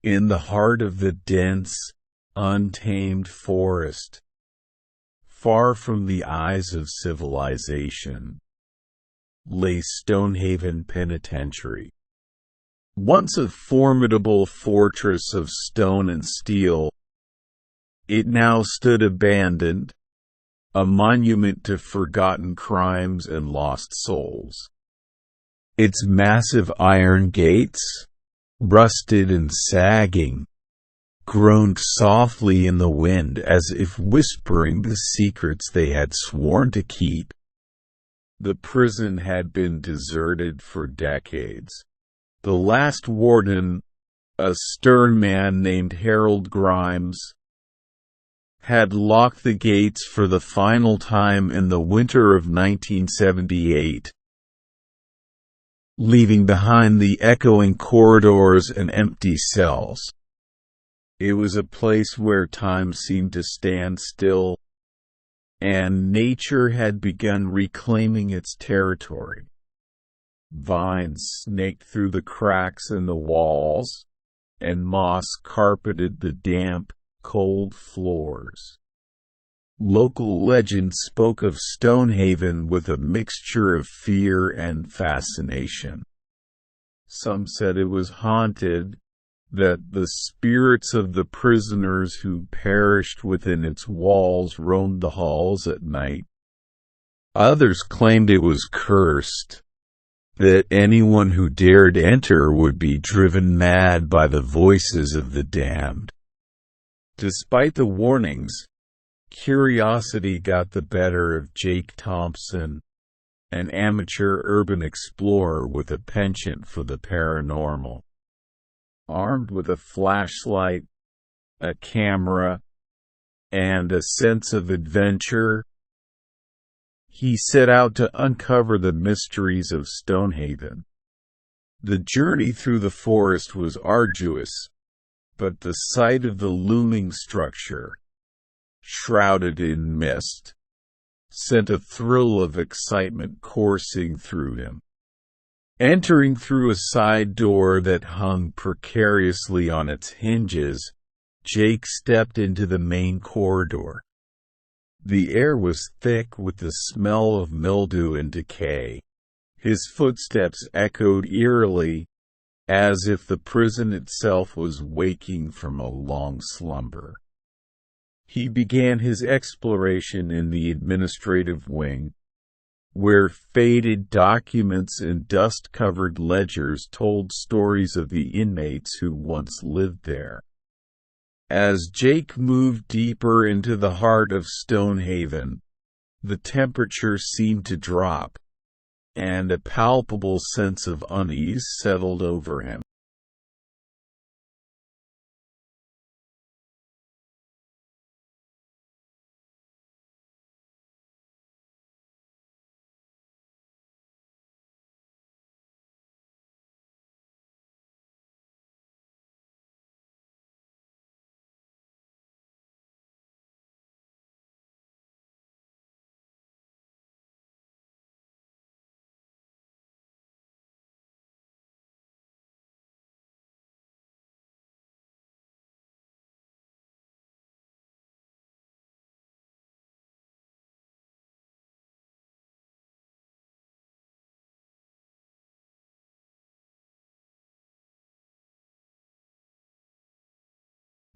In the heart of the dense, untamed forest, far from the eyes of civilization, lay Stonehaven Penitentiary. Once a formidable fortress of stone and steel, it now stood abandoned, a monument to forgotten crimes and lost souls. Its massive iron gates, rusted and sagging, groaned softly in the wind as if whispering the secrets they had sworn to keep. The prison had been deserted for decades. The last warden, a stern man named Harold Grimes, had locked the gates for the final time in the winter of 1978. Leaving behind the echoing corridors and empty cells. It was a place where time seemed to stand still, and nature had begun reclaiming its territory. Vines snaked through the cracks in the walls, and moss carpeted the damp, cold floors. Local legend spoke of Stonehaven with a mixture of fear and fascination. Some said it was haunted, that the spirits of the prisoners who perished within its walls roamed the halls at night. Others claimed it was cursed, that anyone who dared enter would be driven mad by the voices of the damned. Despite the warnings, curiosity got the better of Jake Thompson, an amateur urban explorer with a penchant for the paranormal. Armed with a flashlight, a camera, and a sense of adventure, he set out to uncover the mysteries of Stonehaven. The journey through the forest was arduous, but the sight of the looming structure, shrouded in mist, sent a thrill of excitement coursing through him. Entering through a side door that hung precariously on its hinges, Jake stepped into the main corridor. The air was thick with the smell of mildew and decay. His footsteps echoed eerily, as if the prison itself was waking from a long slumber. He began his exploration in the administrative wing, where faded documents and dust-covered ledgers told stories of the inmates who once lived there. As Jake moved deeper into the heart of Stonehaven, the temperature seemed to drop, and a palpable sense of unease settled over him.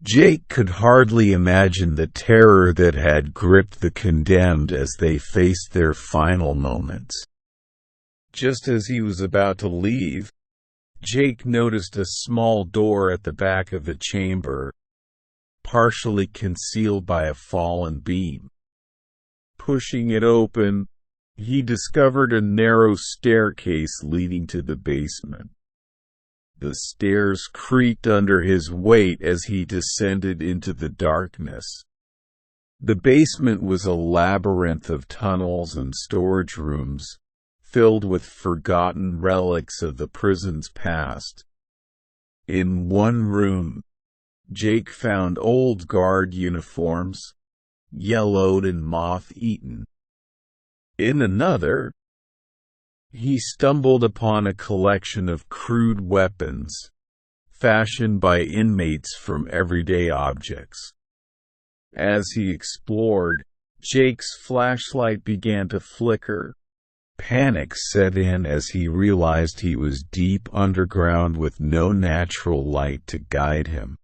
Jake could hardly imagine the terror that had gripped the condemned as they faced their final moments. Just as he was about to leave, Jake noticed a small door at the back of the chamber, partially concealed by a fallen beam. Pushing it open, he discovered a narrow staircase leading to the basement. The stairs creaked under his weight as he descended into the darkness. The basement was a labyrinth of tunnels and storage rooms, filled with forgotten relics of the prison's past. In one room, Jake found old guard uniforms, yellowed and moth-eaten. In another, he stumbled upon a collection of crude weapons, fashioned by inmates from everyday objects. As he explored, Jake's flashlight began to flicker. Panic set in as he realized he was deep underground with no natural light to guide him.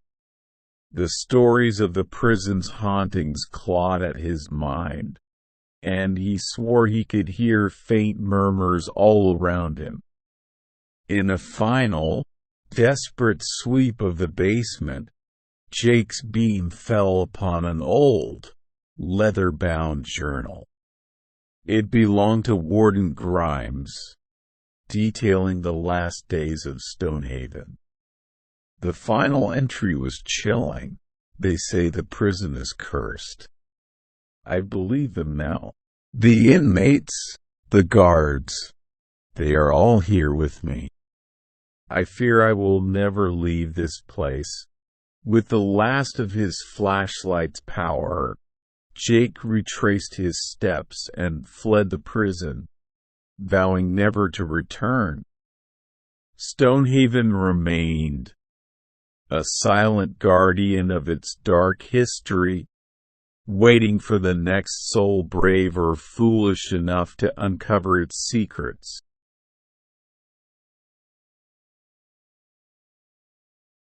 The stories of the prison's hauntings clawed at his mind, and he swore he could hear faint murmurs all around him. In a final, desperate sweep of the basement, Jake's beam fell upon an old, leather-bound journal. It belonged to Warden Grimes, detailing the last days of Stonehaven. The final entry was chilling. They say the prison is cursed. I believe them now. The inmates, the guards, they are all here with me. I fear I will never leave this place. With the last of his flashlight's power, Jake retraced his steps and fled the prison, vowing never to return. Stonehaven remained, a silent guardian of its dark history, waiting for the next soul brave or foolish enough to uncover its secrets.